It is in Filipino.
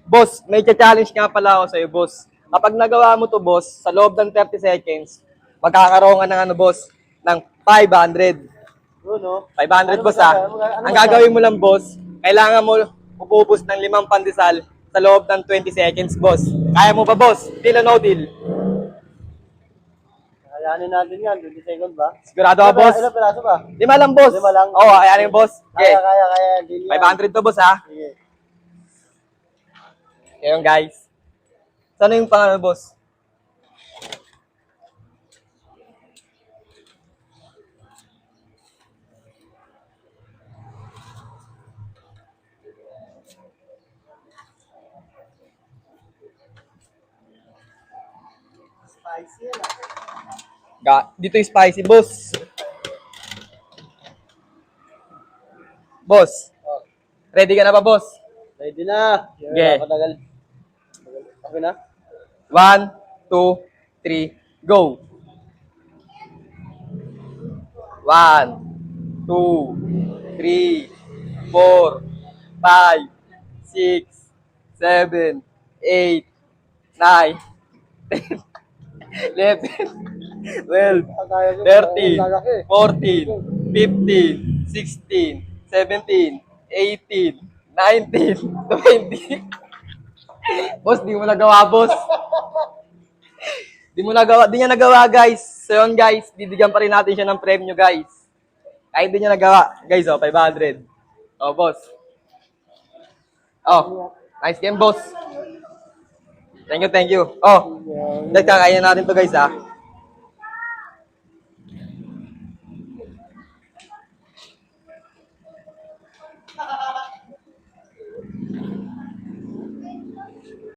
Boss, may challenge nga pala ako sa'yo, boss. Kapag nagawa mo to, boss, sa loob ng 30 seconds, magkakaroon ka ng ano, boss, ng 500. Yun, no? 500, Ano boss, masasabi? ha? Ano Ang masasabi? gagawin mo lang, boss, kailangan mo upubos ng 5 pandesal sa loob ng 20 seconds, boss. Kaya mo ba, boss? Deal o no deal? Kayanin natin yan, 20 seconds ba? Sigurado ka, boss? Ilang piraso ba? 5 lang, boss. 5 lang? Oo, kaya boss. Okay. Kaya. Deal yan. 500 to, boss, ha? Sige. Ngayon, guys. Sana yung pangalan, boss? Spicy yan, Dito yung spicy, boss. Boss. Ready ka na ba, boss? Ready na. Okay. Patagal. Okay na? 1, 2, 3, go! 1, 2, 3, 4, 5, 6, 7, 8, 9, 10, 11, 12, 13, 14, 15, 16, 17, 18, 19, 20. Boss, di mo nagawa, boss. Di niya nagawa, guys. So yun, guys, bibigyan pa rin natin siya ng premyo, guys. Kahit di niya nagawa. Guys, 500. Boss. Nice game, boss. Thank you. Nagkakain natin to, guys,